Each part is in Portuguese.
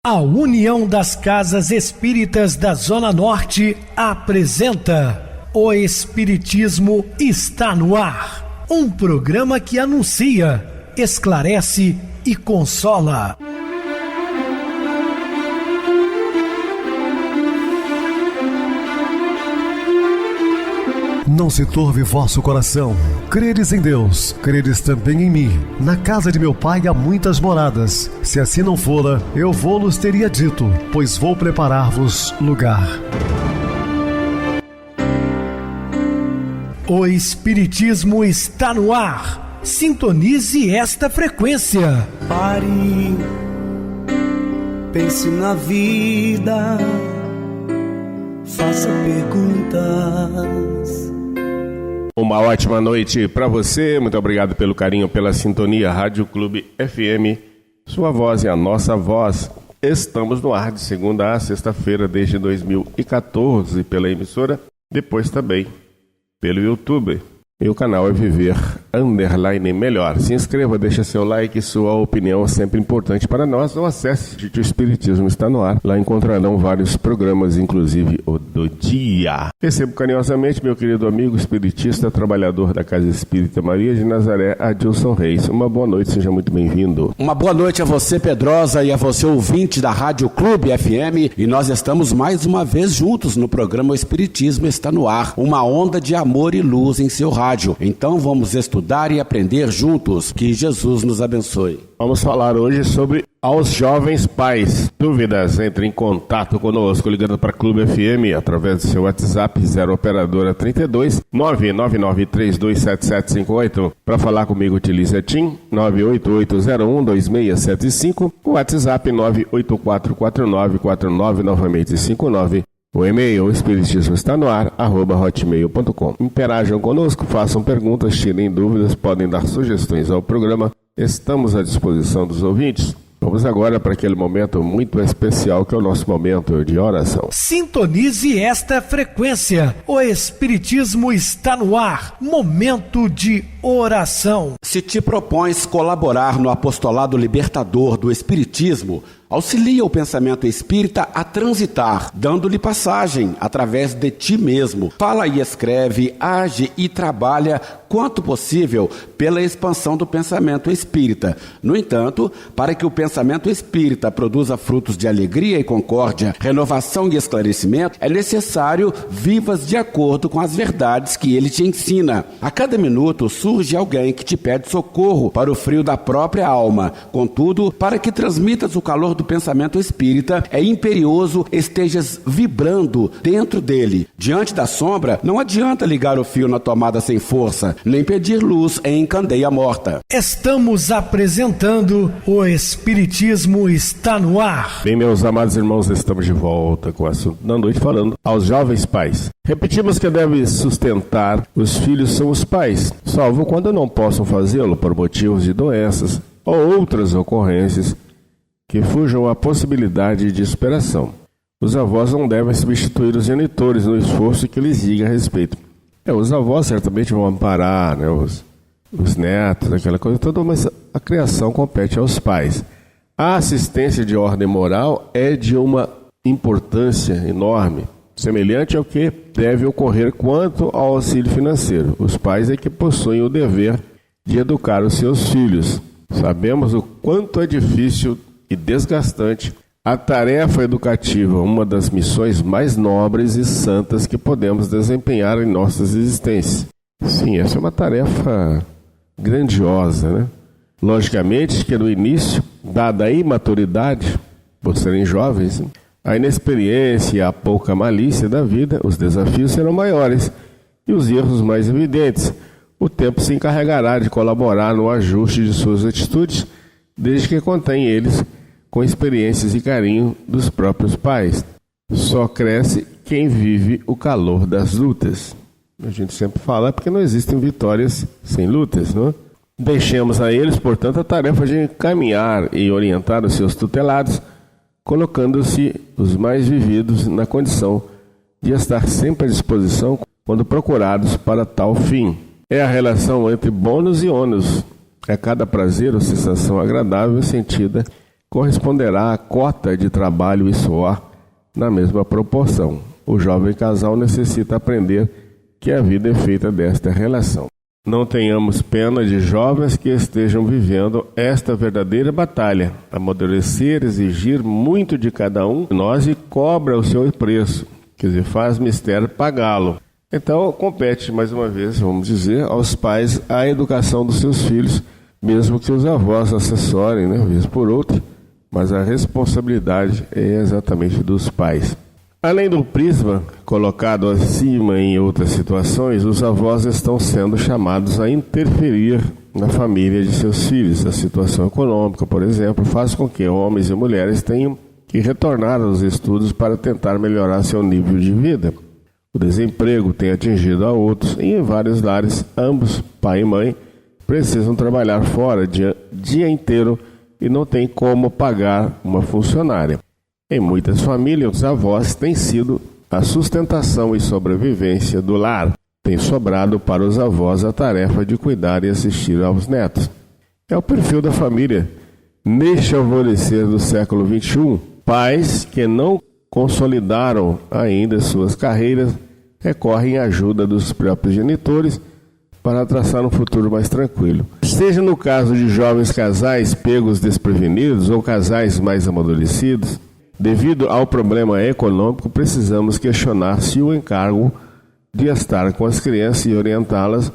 A União das Casas Espíritas da Zona Norte apresenta O Espiritismo está no ar, um programa que anuncia, esclarece e consola. Não se turve vosso coração. Credes em Deus, credes também em mim. Na casa de meu pai há muitas moradas. Se assim não fora, eu vou-los teria dito, pois vou preparar-vos lugar. O Espiritismo está no ar. Sintonize esta frequência. Pare, pense na vida, faça perguntas. Uma ótima noite para você, muito obrigado pelo carinho, pela sintonia. Rádio Clube FM, sua voz é a nossa voz. Estamos no ar de segunda a sexta-feira desde 2014 pela emissora, depois também pelo YouTube. E o canal é Viver _ Melhor. Se inscreva, deixa seu like, sua opinião é sempre importante para nós. Ou acesse o Espiritismo está no ar. Lá encontrarão vários programas, inclusive o do dia. Recebo carinhosamente meu querido amigo espiritista, trabalhador da Casa Espírita Maria de Nazaré, Adilson Reis. Uma boa noite, seja muito bem-vindo. Uma boa noite a você, Pedrosa, e a você, ouvinte da Rádio Clube FM. E nós estamos mais uma vez juntos no programa O Espiritismo está no ar. Uma onda de amor e luz em seu rádio. Então vamos estudar e aprender juntos. Que Jesus nos abençoe. Vamos falar hoje sobre aos jovens pais. Dúvidas? Entre em contato conosco ligando para Clube FM através do seu WhatsApp 0 operadora 32 999327758. Para falar comigo utilize a TIM 988012675, o WhatsApp 9844949 novamente 59. O e-mail espiritismo está no ar @hotmail.com. Interajam conosco, façam perguntas, tirem dúvidas, podem dar sugestões ao programa. Estamos à disposição dos ouvintes. Vamos agora para aquele momento muito especial que é o nosso momento de oração. Sintonize esta frequência. O Espiritismo está no ar. Momento de oração. Se te propões colaborar no apostolado libertador do Espiritismo, auxilia o pensamento espírita a transitar, dando-lhe passagem através de ti mesmo. Fala e escreve, age e trabalha quanto possível pela expansão do pensamento espírita. No entanto, para que o pensamento espírita produza frutos de alegria e concórdia, renovação e esclarecimento, é necessário vivas de acordo com as verdades que ele te ensina. A cada minuto surge alguém que te pede socorro para o frio da própria alma. Contudo, para que transmitas o calor do pensamento espírita, é imperioso estejas vibrando dentro dele. Diante da sombra, não adianta ligar o fio na tomada sem força, nem pedir luz em candeia morta. Estamos apresentando O Espiritismo está no ar. Bem, meus amados irmãos, estamos de volta com o assunto da noite falando aos jovens pais. Repetimos que deve sustentar os filhos são os pais, salvo quando não possam fazê-lo por motivos de doenças ou outras ocorrências que fujam à possibilidade de superação. Os avós não devem substituir os genitores no esforço que lhes diga a respeito. Os avós certamente vão amparar, né, os netos, aquela coisa toda, mas a criação compete aos pais. A assistência de ordem moral é de uma importância enorme, semelhante ao que deve ocorrer quanto ao auxílio financeiro. Os pais é que possuem o dever de educar os seus filhos. Sabemos o quanto é difícil e desgastante a tarefa educativa, uma das missões mais nobres e santas que podemos desempenhar em nossas existências. Sim, essa é uma tarefa grandiosa, né? Logicamente que no início, dada a imaturidade, por serem jovens, a inexperiência e a pouca malícia da vida, os desafios serão maiores e os erros mais evidentes. O tempo se encarregará de colaborar no ajuste de suas atitudes, desde que contém eles com experiências e carinho dos próprios pais. Só cresce quem vive o calor das lutas. A gente sempre fala porque não existem vitórias sem lutas, não é? Deixemos a eles, portanto, a tarefa de encaminhar e orientar os seus tutelados, colocando-se os mais vividos na condição de estar sempre à disposição quando procurados para tal fim. É a relação entre bônus e ônus. É cada prazer ou sensação agradável sentida corresponderá à cota de trabalho e suor na mesma proporção. O jovem casal necessita aprender que a vida é feita desta relação. Não tenhamos pena de jovens que estejam vivendo esta verdadeira batalha. Amadurecer, exigir muito de cada um de nós e cobra o seu preço, quer dizer, faz mistério pagá-lo. Então, compete, mais uma vez, vamos dizer, aos pais a educação dos seus filhos, mesmo que os avós assessorem, né, vez por outra, mas a responsabilidade é exatamente dos pais. Além do prisma colocado acima em outras situações, os avós estão sendo chamados a interferir na família de seus filhos. A situação econômica, por exemplo, faz com que homens e mulheres tenham que retornar aos estudos para tentar melhorar seu nível de vida. O desemprego tem atingido a outros e em vários lares, ambos, pai e mãe, precisam trabalhar fora dia inteiro e não tem como pagar uma funcionária. Em muitas famílias, os avós têm sido a sustentação e sobrevivência do lar. Tem sobrado para os avós a tarefa de cuidar e assistir aos netos. É o perfil da família. Neste alvorecer do século XXI, pais que não consolidaram ainda suas carreiras recorrem à ajuda dos próprios genitores para traçar um futuro mais tranquilo. Seja no caso de jovens casais pegos desprevenidos ou casais mais amadurecidos, devido ao problema econômico, precisamos questionar se o encargo de estar com as crianças e orientá-las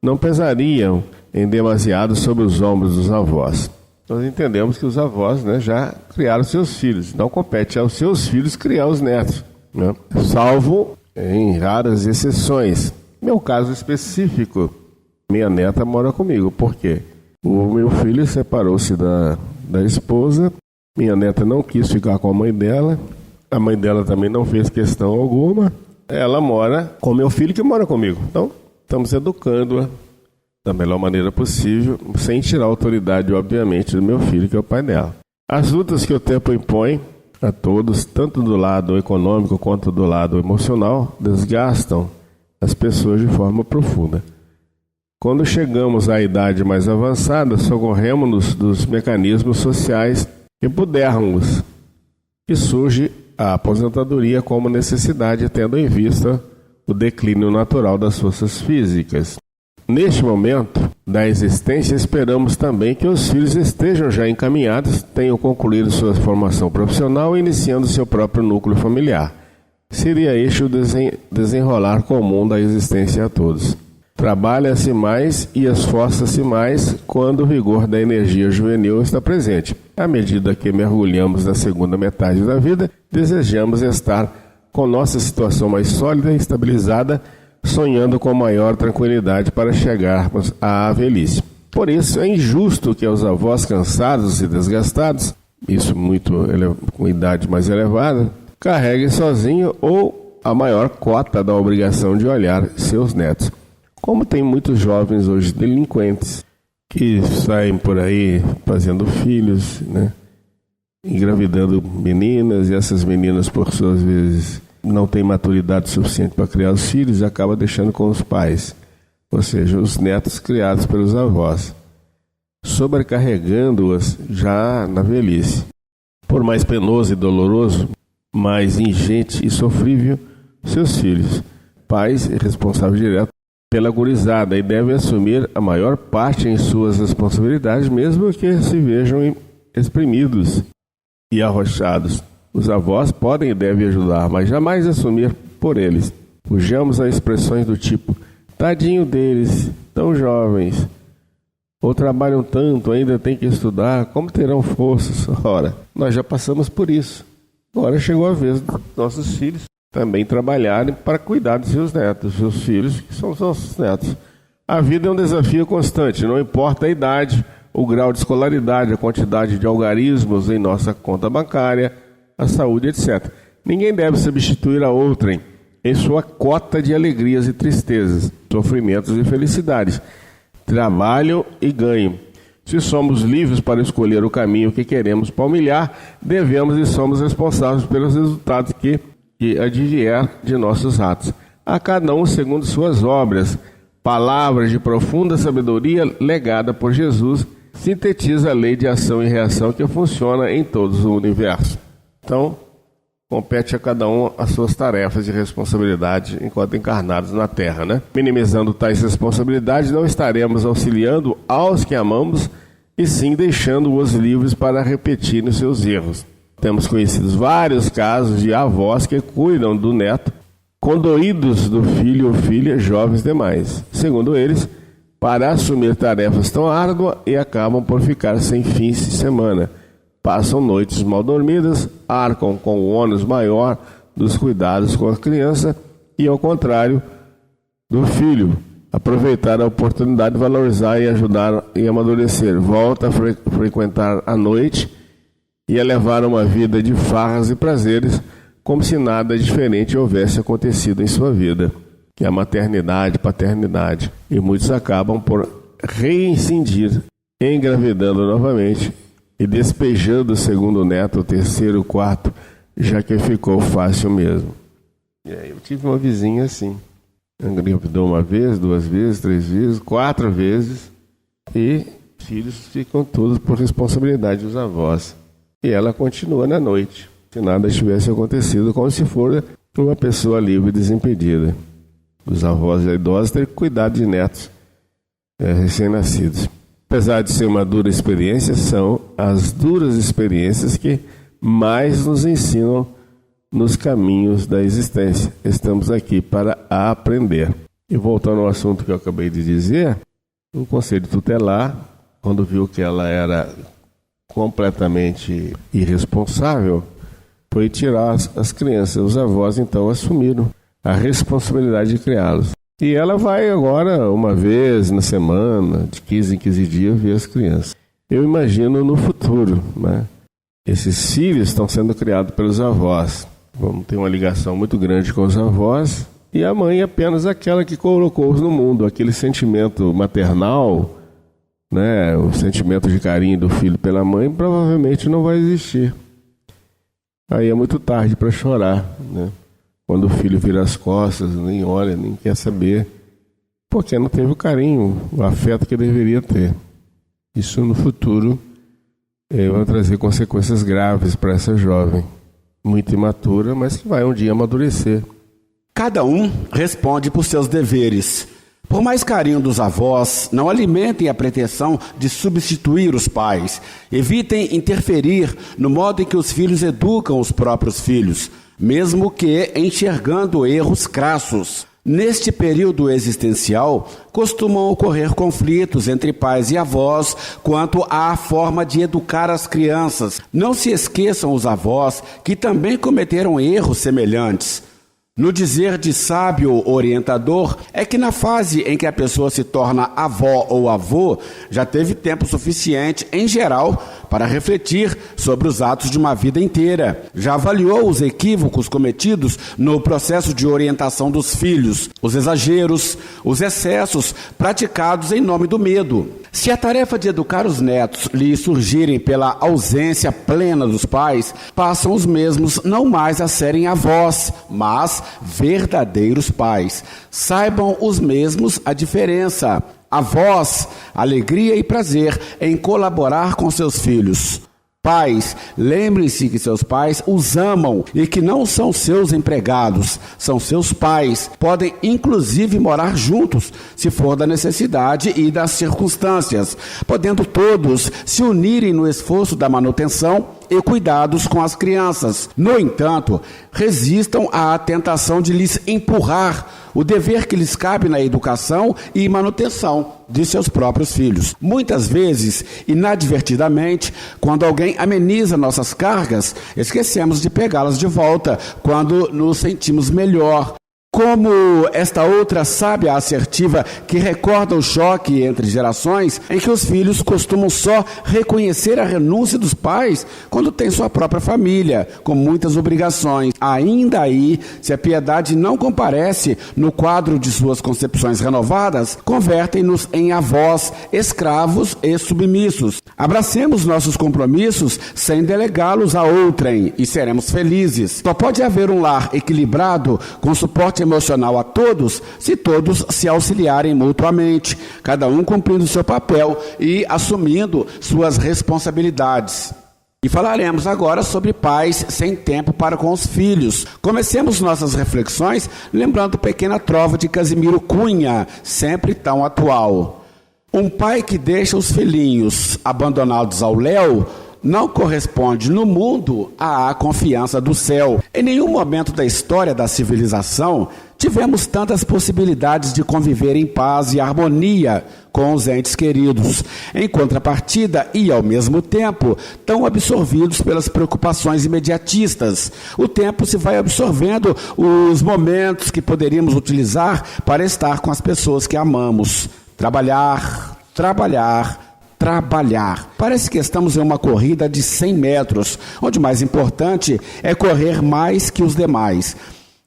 não pesariam em demasiado sobre os ombros dos avós. Nós entendemos que os avós, né, já criaram seus filhos, não compete aos seus filhos criar os netos, né? Salvo em raras exceções. Meu caso específico, minha neta mora comigo. Por quê? O meu filho separou-se da esposa. Minha neta não quis ficar com a mãe dela também não fez questão alguma. Ela mora com meu filho que mora comigo. Então, estamos educando-a da melhor maneira possível, sem tirar a autoridade, obviamente, do meu filho, que é o pai dela. As lutas que o tempo impõe a todos, tanto do lado econômico quanto do lado emocional, desgastam as pessoas de forma profunda. Quando chegamos à idade mais avançada, socorremos-nos dos mecanismos sociais que pudermos, e surge a aposentadoria como necessidade, tendo em vista o declínio natural das forças físicas. Neste momento da existência, esperamos também que os filhos estejam já encaminhados, tenham concluído sua formação profissional e iniciando seu próprio núcleo familiar. Seria este o desenrolar comum da existência a todos. Trabalha-se mais e esforça-se mais quando o vigor da energia juvenil está presente. À medida que mergulhamos na segunda metade da vida, desejamos estar com nossa situação mais sólida e estabilizada, sonhando com maior tranquilidade para chegarmos à velhice. Por isso, é injusto que os avós cansados e desgastados, isso muito com idade mais elevada, carreguem sozinho ou a maior cota da obrigação de olhar seus netos. Como tem muitos jovens hoje delinquentes que saem por aí fazendo filhos, né, engravidando meninas, e essas meninas, por suas vezes, não têm maturidade suficiente para criar os filhos e acabam deixando com os pais, ou seja, os netos criados pelos avós, sobrecarregando-os já na velhice. Por mais penoso e doloroso, mais ingente e sofrível, seus filhos, pais e responsáveis diretos pela gurizada, e devem assumir a maior parte em suas responsabilidades, mesmo que se vejam exprimidos e arrochados. Os avós podem e devem ajudar, mas jamais assumir por eles. Fujamos a expressões do tipo: tadinho deles, tão jovens, ou trabalham tanto, ainda têm que estudar, como terão forças? Ora, nós já passamos por isso. Agora chegou a vez dos nossos filhos também trabalharem para cuidar dos seus netos, seus filhos, que são os nossos netos. A vida é um desafio constante, não importa a idade, o grau de escolaridade, a quantidade de algarismos em nossa conta bancária, a saúde, etc. Ninguém deve substituir a outrem em sua cota de alegrias e tristezas, sofrimentos e felicidades, trabalho e ganho. Se somos livres para escolher o caminho que queremos palmilhar, devemos e somos responsáveis pelos resultados que advier de nossos atos. A cada um segundo suas obras, palavras de profunda sabedoria legada por Jesus, sintetiza a lei de ação e reação que funciona em todo o universo. Então, compete a cada um as suas tarefas de responsabilidade enquanto encarnados na Terra, né? Minimizando tais responsabilidades, não estaremos auxiliando aos que amamos, e sim deixando-os livres para repetirem os seus erros. Temos conhecido vários casos de avós que cuidam do neto, condoídos do filho ou filha jovens demais, segundo eles, para assumir tarefas tão árduas e acabam por ficar sem fins de semana. Passam noites mal dormidas, arcam com o ônus maior dos cuidados com a criança e, ao contrário do filho, aproveitar a oportunidade de valorizar e ajudar e amadurecer. Volta a frequentar a noite e a levar uma vida de farras e prazeres, como se nada diferente houvesse acontecido em sua vida, que é a maternidade, paternidade. E muitos acabam por reincidir, engravidando novamente e despejando o segundo neto, o terceiro, o quarto, já que ficou fácil mesmo. E aí eu tive uma vizinha assim, engravidou uma vez, 2 vezes, 3 vezes, 4 vezes, e filhos ficam todos por responsabilidade dos avós. E ela continua na noite, se nada tivesse acontecido, como se for uma pessoa livre e desimpedida. Os avós idosos têm que cuidar de netos recém-nascidos. Apesar de ser uma dura experiência, são as duras experiências que mais nos ensinam nos caminhos da existência. Estamos aqui para aprender. E voltando ao assunto que eu acabei de dizer, o Conselho Tutelar, quando viu que ela era completamente irresponsável, foi tirar as crianças. Os avós, então, assumiram a responsabilidade de criá-los. E ela vai agora, uma vez na semana, de 15 em 15 dias, ver as crianças. Eu imagino no futuro, né? Esses filhos estão sendo criados pelos avós. Vamos ter uma ligação muito grande com os avós. E a mãe é apenas aquela que colocou-os no mundo. Aquele sentimento maternal, né? O sentimento de carinho do filho pela mãe provavelmente não vai existir. Aí é muito tarde para chorar, né? Quando o filho vira as costas, nem olha, nem quer saber, porque não teve o carinho, o afeto que deveria ter. Isso no futuro vai trazer consequências graves para essa jovem, muito imatura, mas que vai um dia amadurecer. Cada um responde por seus deveres. Por mais carinho dos avós, não alimentem a pretensão de substituir os pais. Evitem interferir no modo em que os filhos educam os próprios filhos, mesmo que enxergando erros crassos. Neste período existencial, costumam ocorrer conflitos entre pais e avós quanto à forma de educar as crianças. Não se esqueçam os avós que também cometeram erros semelhantes. No dizer de sábio orientador, é que na fase em que a pessoa se torna avó ou avô, já teve tempo suficiente, em geral, para refletir sobre os atos de uma vida inteira. Já avaliou os equívocos cometidos no processo de orientação dos filhos, os exageros, os excessos praticados em nome do medo. Se a tarefa de educar os netos lhe surgirem pela ausência plena dos pais, passam os mesmos não mais a serem avós, mas verdadeiros pais. Saibam os mesmos a diferença. Avós, alegria e prazer em colaborar com seus filhos. Pais, lembrem-se que seus pais os amam e que não são seus empregados, são seus pais. Podem inclusive morar juntos, se for da necessidade e das circunstâncias, podendo todos se unirem no esforço da manutenção e cuidados com as crianças. No entanto, resistam à tentação de lhes empurrar o dever que lhes cabe na educação e manutenção de seus próprios filhos. Muitas vezes, inadvertidamente, quando alguém ameniza nossas cargas, esquecemos de pegá-las de volta quando nos sentimos melhor. Como esta outra sábia assertiva que recorda o choque entre gerações em que os filhos costumam só reconhecer a renúncia dos pais quando têm sua própria família, com muitas obrigações. Ainda aí, se a piedade não comparece no quadro de suas concepções renovadas, convertem-nos em avós, escravos e submissos. Abracemos nossos compromissos sem delegá-los a outrem e seremos felizes. Só pode haver um lar equilibrado com suporte suporte emocional a todos se todos se auxiliarem mutuamente, cada um cumprindo seu papel e assumindo suas responsabilidades. E falaremos agora sobre pais sem tempo para com os filhos. Comecemos nossas reflexões lembrando a pequena trova de Casimiro Cunha, sempre tão atual. Um pai que deixa os filhinhos abandonados ao léu não corresponde no mundo à confiança do céu. Em nenhum momento da história da civilização tivemos tantas possibilidades de conviver em paz e harmonia com os entes queridos. Em contrapartida e ao mesmo tempo, tão absorvidos pelas preocupações imediatistas. O tempo se vai absorvendo os momentos que poderíamos utilizar para estar com as pessoas que amamos. Trabalhar. Parece que estamos em uma corrida de 100 metros, onde o mais importante é correr mais que os demais.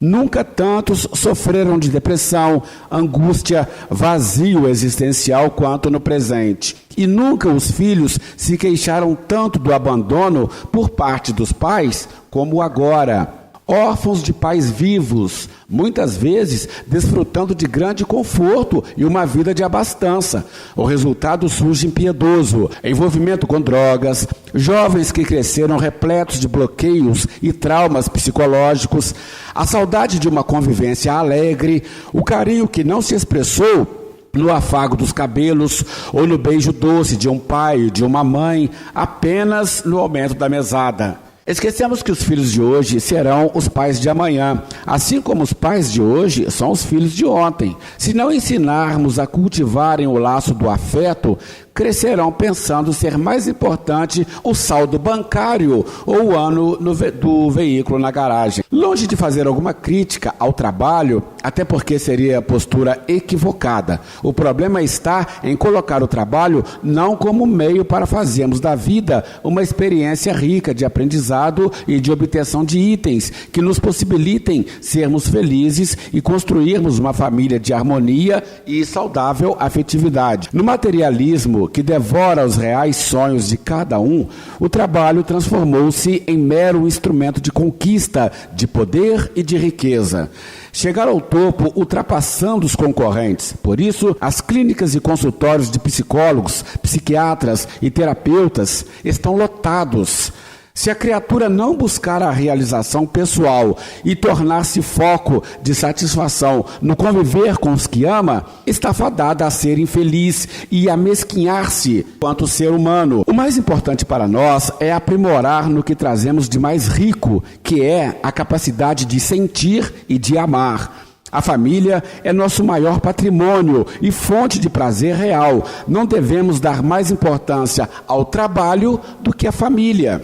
Nunca tantos sofreram de depressão, angústia, vazio existencial quanto no presente. E nunca os filhos se queixaram tanto do abandono por parte dos pais como agora. Órfãos de pais vivos, muitas vezes desfrutando de grande conforto e uma vida de abastança. O resultado surge impiedoso, envolvimento com drogas, jovens que cresceram repletos de bloqueios e traumas psicológicos, a saudade de uma convivência alegre, o carinho que não se expressou no afago dos cabelos ou no beijo doce de um pai, de uma mãe, apenas no aumento da mesada. Esquecemos que os filhos de hoje serão os pais de amanhã, assim como os pais de hoje são os filhos de ontem. Se não ensinarmos a cultivarem o laço do afeto, crescerão pensando ser mais importante o saldo bancário ou o ano do veículo na garagem. Longe de fazer alguma crítica ao trabalho, até porque seria postura equivocada. O problema está em colocar o trabalho não como meio para fazermos da vida uma experiência rica de aprendizado e de obtenção de itens que nos possibilitem sermos felizes e construirmos uma família de harmonia e saudável afetividade. No materialismo que devora os reais sonhos de cada um, o trabalho transformou-se em mero instrumento de conquista, de poder e de riqueza. Chegar ao topo ultrapassando os concorrentes. Por isso, as clínicas e consultórios de psicólogos, psiquiatras e terapeutas estão lotados. Se a criatura não buscar a realização pessoal e tornar-se foco de satisfação no conviver com os que ama, está fadada a ser infeliz e a mesquinhar-se quanto ser humano. O mais importante para nós é aprimorar no que trazemos de mais rico, que é a capacidade de sentir e de amar. A família é nosso maior patrimônio e fonte de prazer real. Não devemos dar mais importância ao trabalho do que à família.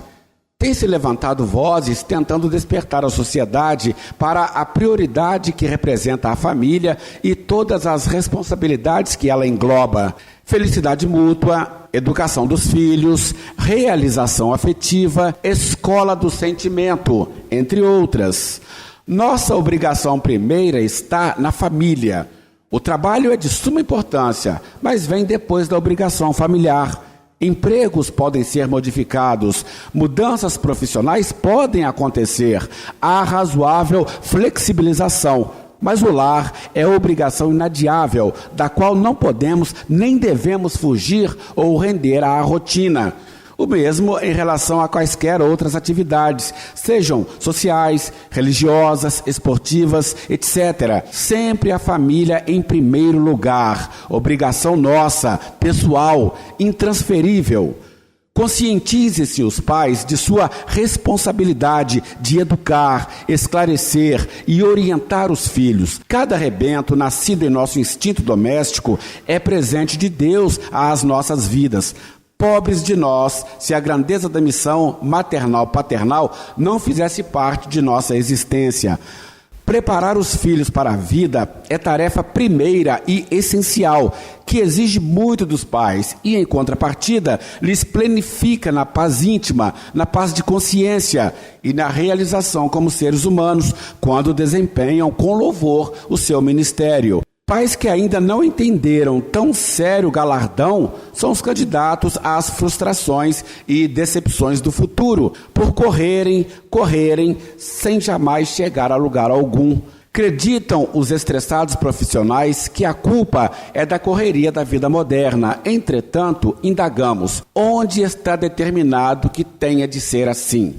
Tem se levantado vozes tentando despertar a sociedade para a prioridade que representa a família e todas as responsabilidades que ela engloba. Felicidade mútua, educação dos filhos, realização afetiva, escola do sentimento, entre outras. Nossa obrigação primeira está na família. O trabalho é de suma importância, mas vem depois da obrigação familiar. Empregos podem ser modificados, mudanças profissionais podem acontecer, há razoável flexibilização, mas o lar é obrigação inadiável, da qual não podemos nem devemos fugir ou render à rotina. O mesmo em relação a quaisquer outras atividades, sejam sociais, religiosas, esportivas, etc. Sempre a família em primeiro lugar. Obrigação nossa, pessoal, intransferível. Conscientize-se os pais de sua responsabilidade de educar, esclarecer e orientar os filhos. Cada rebento nascido em nosso instinto doméstico é presente de Deus às nossas vidas. Pobres de nós, se a grandeza da missão maternal-paternal não fizesse parte de nossa existência. Preparar os filhos para a vida é tarefa primeira e essencial, que exige muito dos pais e, em contrapartida, lhes planifica na paz íntima, na paz de consciência e na realização como seres humanos, quando desempenham com louvor o seu ministério. Pais que ainda não entenderam tão sério galardão são os candidatos às frustrações e decepções do futuro, por correrem, sem jamais chegar a lugar algum. Acreditam os estressados profissionais que a culpa é da correria da vida moderna. Entretanto, indagamos: onde está determinado que tenha de ser assim?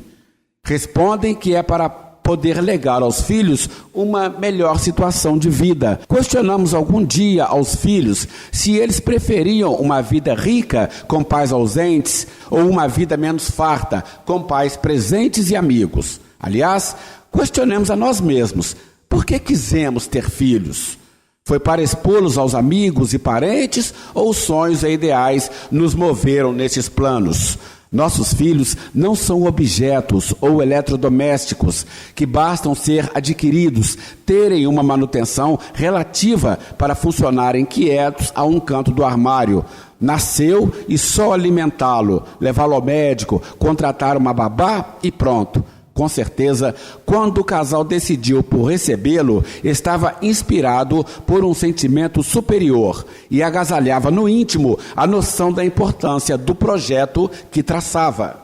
Respondem que é para poder legar aos filhos uma melhor situação de vida. Questionamos algum dia aos filhos se eles preferiam uma vida rica com pais ausentes ou uma vida menos farta com pais presentes e amigos. Aliás, questionemos a nós mesmos: por que quisemos ter filhos? Foi para expô-los aos amigos e parentes ou os sonhos e ideais nos moveram nesses planos? Nossos filhos não são objetos ou eletrodomésticos que bastam ser adquiridos, terem uma manutenção relativa para funcionarem quietos a um canto do armário. Nasceu e só alimentá-lo, levá-lo ao médico, contratar uma babá e pronto. Com certeza, quando o casal decidiu por recebê-lo, estava inspirado por um sentimento superior e agasalhava no íntimo a noção da importância do projeto que traçava.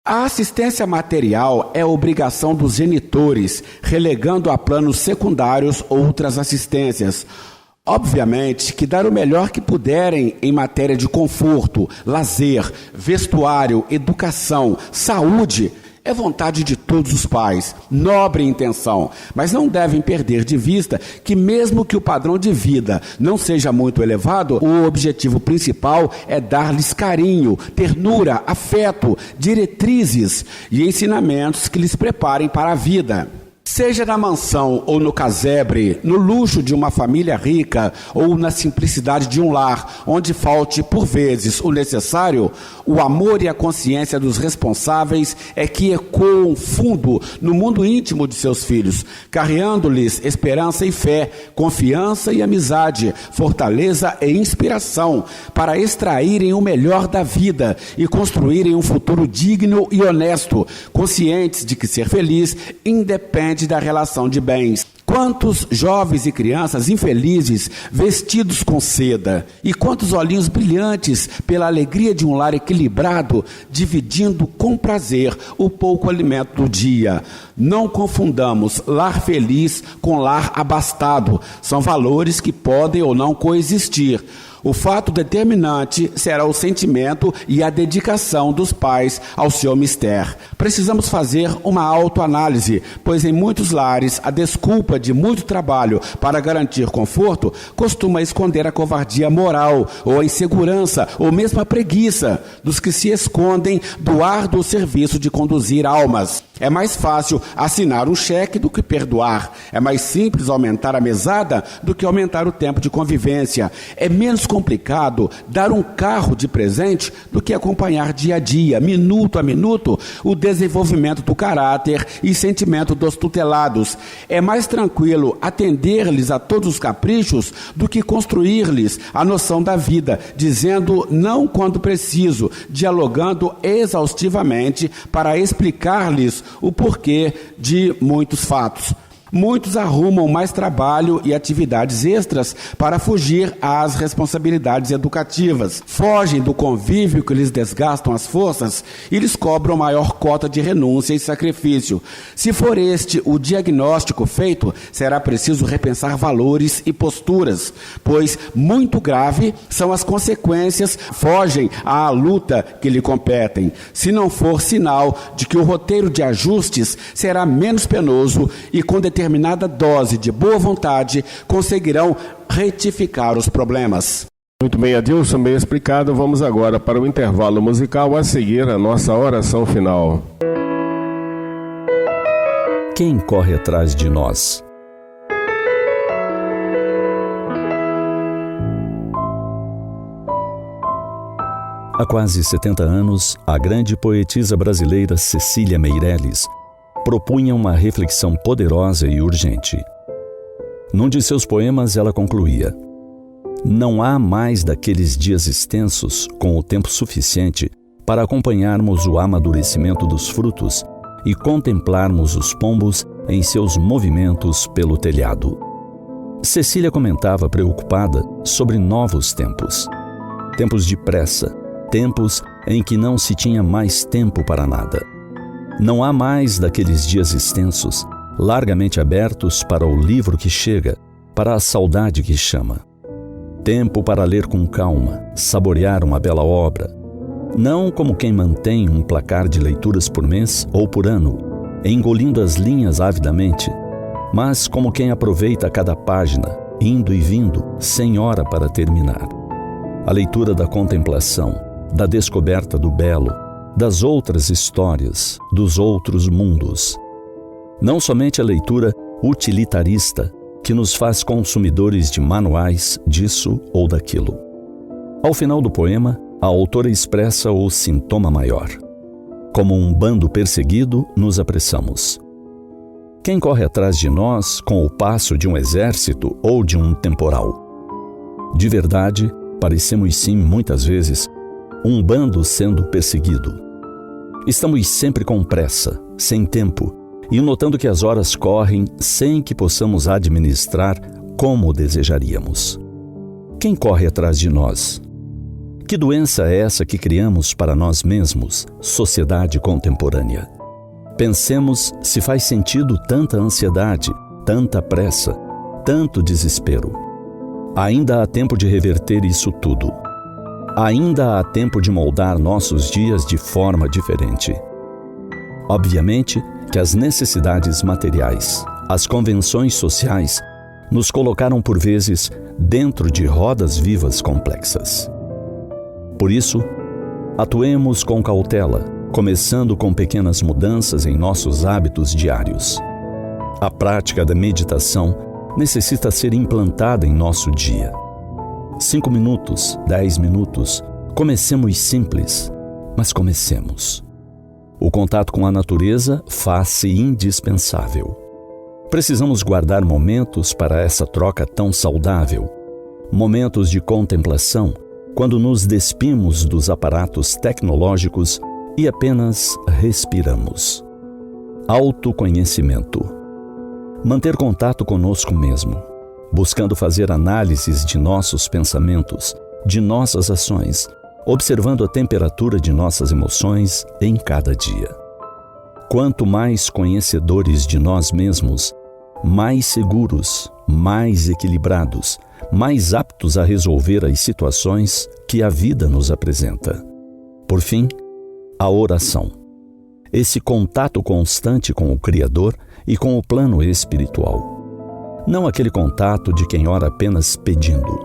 A assistência material é obrigação dos genitores, relegando a planos secundários outras assistências. Obviamente que dar o melhor que puderem em matéria de conforto, lazer, vestuário, educação, saúde é vontade de todos os pais, nobre intenção, mas não devem perder de vista que mesmo que o padrão de vida não seja muito elevado, o objetivo principal é dar-lhes carinho, ternura, afeto, diretrizes e ensinamentos que lhes preparem para a vida. Seja na mansão ou no casebre, no luxo de uma família rica ou na simplicidade de um lar, onde falte por vezes o necessário, o amor e a consciência dos responsáveis é que ecoam fundo no mundo íntimo de seus filhos, carreando-lhes esperança e fé, confiança e amizade, fortaleza e inspiração, para extraírem o melhor da vida e construírem um futuro digno e honesto, conscientes de que ser feliz independe da relação de bens. Quantos jovens e crianças infelizes vestidos com seda e quantos olhinhos brilhantes pela alegria de um lar equilibrado, dividindo com prazer o pouco alimento do dia. Não confundamos lar feliz com lar abastado. São valores que podem ou não coexistir. O fato determinante será o sentimento e a dedicação dos pais ao seu mistério. Precisamos fazer uma autoanálise, pois em muitos lares a desculpa de muito trabalho para garantir conforto costuma esconder a covardia moral, ou a insegurança, ou mesmo a preguiça dos que se escondem do árduo serviço de conduzir almas. É mais fácil assinar um cheque do que perdoar. É mais simples aumentar a mesada do que aumentar o tempo de convivência. É menos complicado dar um carro de presente do que acompanhar dia a dia, minuto a minuto, o desenvolvimento do caráter e sentimento dos tutelados. É mais tranquilo atender-lhes a todos os caprichos do que construir-lhes a noção da vida, dizendo não quando preciso, dialogando exaustivamente para explicar-lhes o porquê de muitos fatos. Muitos arrumam mais trabalho e atividades extras para fugir às responsabilidades educativas. Fogem do convívio que lhes desgastam as forças e lhes cobram maior cota de renúncia e sacrifício. Se for este o diagnóstico feito, será preciso repensar valores e posturas, pois muito grave são as consequências. Fogem à luta que lhe competem, se não for sinal de que o roteiro de ajustes será menos penoso e com determinada dose de boa vontade conseguirão retificar os problemas. Muito bem, Adilson, bem explicado. Vamos agora para o intervalo musical, a seguir a nossa oração final. Quem corre atrás de nós? Há quase 70 anos, a grande poetisa brasileira Cecília Meirelles propunha uma reflexão poderosa e urgente. Num de seus poemas, ela concluía: não há mais daqueles dias extensos com o tempo suficiente para acompanharmos o amadurecimento dos frutos e contemplarmos os pombos em seus movimentos pelo telhado. Cecília comentava preocupada sobre novos tempos. Tempos de pressa, tempos em que não se tinha mais tempo para nada. Não há mais daqueles dias extensos largamente abertos para o livro que chega, para a saudade que chama. Tempo para ler com calma, saborear uma bela obra. Não como quem mantém um placar de leituras por mês ou por ano, engolindo as linhas avidamente, mas como quem aproveita cada página, indo e vindo, sem hora para terminar. A leitura da contemplação, da descoberta do belo, das outras histórias, dos outros mundos. Não somente a leitura utilitarista, que nos faz consumidores de manuais disso ou daquilo. Ao final do poema, a autora expressa o sintoma maior. Como um bando perseguido, nos apressamos. Quem corre atrás de nós com o passo de um exército ou de um temporal? De verdade, parecemos sim, muitas vezes, um bando sendo perseguido. Estamos sempre com pressa, sem tempo, e notando que as horas correm sem que possamos administrar como desejaríamos. Quem corre atrás de nós? Que doença é essa que criamos para nós mesmos, sociedade contemporânea? Pensemos se faz sentido tanta ansiedade, tanta pressa, tanto desespero. Ainda há tempo de reverter isso tudo. Ainda há tempo de moldar nossos dias de forma diferente. Obviamente que as necessidades materiais, as convenções sociais, nos colocaram por vezes dentro de rodas vivas complexas. Por isso, atuemos com cautela, começando com pequenas mudanças em nossos hábitos diários. A prática da meditação necessita ser implantada em nosso dia. 5 minutos, 10 minutos, comecemos simples, mas comecemos. O contato com a natureza faz-se indispensável. Precisamos guardar momentos para essa troca tão saudável, momentos de contemplação, quando nos despimos dos aparatos tecnológicos e apenas respiramos. Autoconhecimento. Manter contato conosco mesmo, buscando fazer análises de nossos pensamentos, de nossas ações, observando a temperatura de nossas emoções em cada dia. Quanto mais conhecedores de nós mesmos, mais seguros, mais equilibrados, mais aptos a resolver as situações que a vida nos apresenta. Por fim, a oração. Esse contato constante com o Criador e com o plano espiritual. Não aquele contato de quem ora apenas pedindo.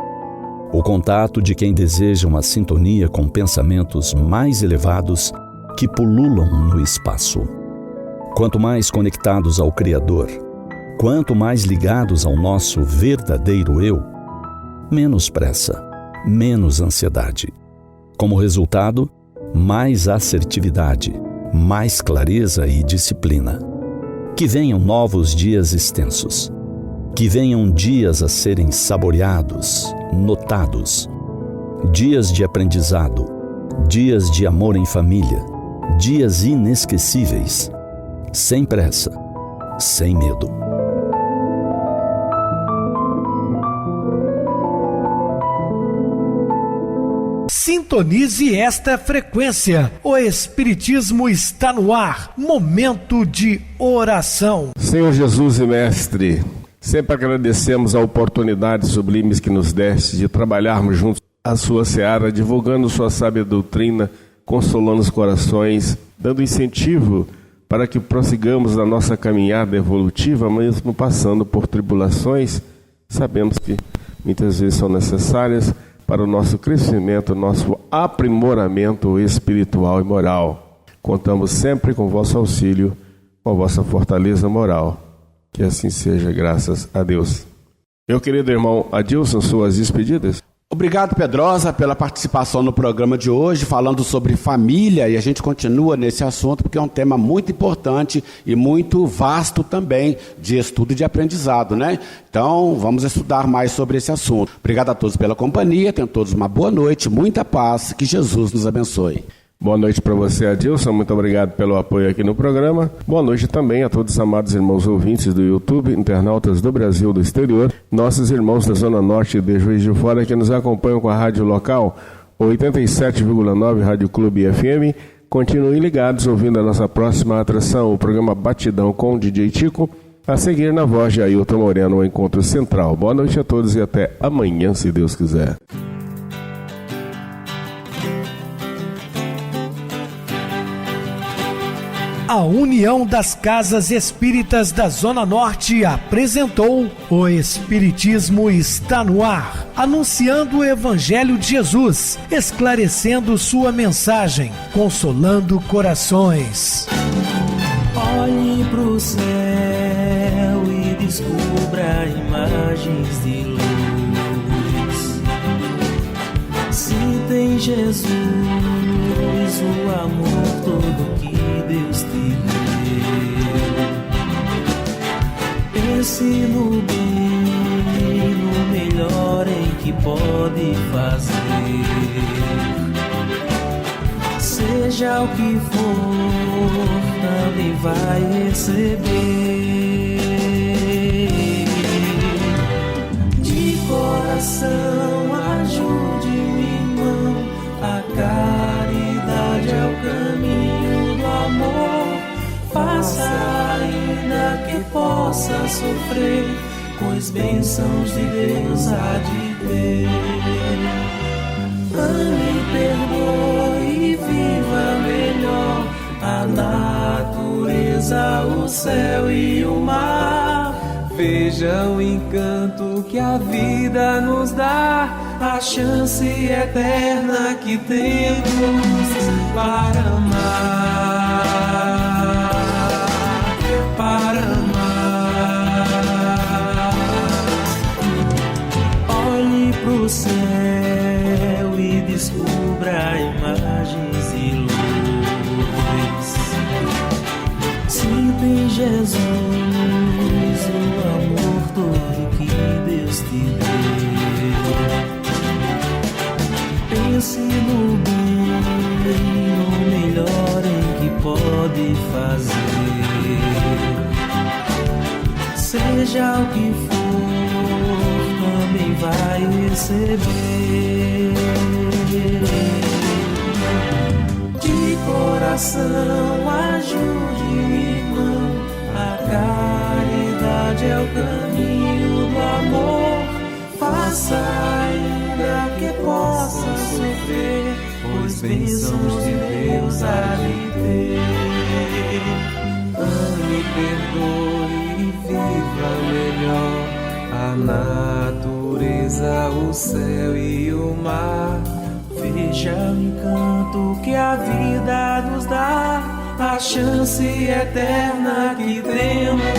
O contato de quem deseja uma sintonia com pensamentos mais elevados que pululam no espaço. Quanto mais conectados ao Criador, quanto mais ligados ao nosso verdadeiro eu, menos pressa, menos ansiedade. Como resultado, mais assertividade, mais clareza e disciplina. Que venham novos dias extensos. Que venham dias a serem saboreados, notados. Dias de aprendizado, dias de amor em família, dias inesquecíveis. Sem pressa, sem medo. Sintonize esta frequência. O Espiritismo está no ar. Momento de oração. Senhor Jesus e Mestre, sempre agradecemos a oportunidade sublimes que nos deste de trabalharmos juntos a sua seara, divulgando sua sábia doutrina, consolando os corações, dando incentivo para que prossigamos na nossa caminhada evolutiva, mesmo passando por tribulações. Sabemos que muitas vezes são necessárias para o nosso crescimento, nosso aprimoramento espiritual e moral. Contamos sempre com o vosso auxílio, com a vossa fortaleza moral. Que assim seja, graças a Deus. Meu querido irmão Adilson, suas despedidas. Obrigado, Pedrosa, pela participação no programa de hoje, falando sobre família, e a gente continua nesse assunto porque é um tema muito importante e muito vasto também de estudo e de aprendizado, né? Então, vamos estudar mais sobre esse assunto. Obrigado a todos pela companhia, tenham todos uma boa noite, muita paz, que Jesus nos abençoe. Boa noite para você, Adilson. Muito obrigado pelo apoio aqui no programa. Boa noite também a todos os amados irmãos ouvintes do YouTube, internautas do Brasil e do exterior, nossos irmãos da Zona Norte de Juiz de Fora que nos acompanham com a rádio local 87,9 Rádio Clube FM. Continuem ligados ouvindo a nossa próxima atração, o programa Batidão com o DJ Tico, A seguir, na voz de Ailton Moreno, o Encontro Central. Boa noite a todos e até amanhã, se Deus quiser. A União das Casas Espíritas da Zona Norte apresentou O Espiritismo Está no Ar, anunciando o Evangelho de Jesus, esclarecendo sua mensagem, consolando corações. Olhe pro céu e descubra imagens de luz. Se tem Jesus, o amor todo que Deus te deu. Pense no bem, no melhor em que pode fazer. Seja o que for, também vai receber. De coração, ajude-me, irmão. A caridade é o caminho do amor. Faça ainda que possa sofrer, pois bênçãos de Deus há de ter. Ame, perdoe e viva melhor a natureza, o céu e o mar. Veja o encanto que a vida nos dá, a chance eterna que temos para amar, para amar. Olhe pro céu e descubra imagens de luz. Sinta em Jesus o amor todo que Deus te deu. Pense no bem, no melhor em que pode fazer. Seja o que for, também vai receber. De coração, ajude-me, irmão. A caridade é o caminho do amor. Faça ainda que possa sofrer, pois bênçãos de Deus há de ter. Ame, perdoe e viva melhor a natureza, o céu e o mar. Veja o encanto que a vida nos dá, a chance eterna que temos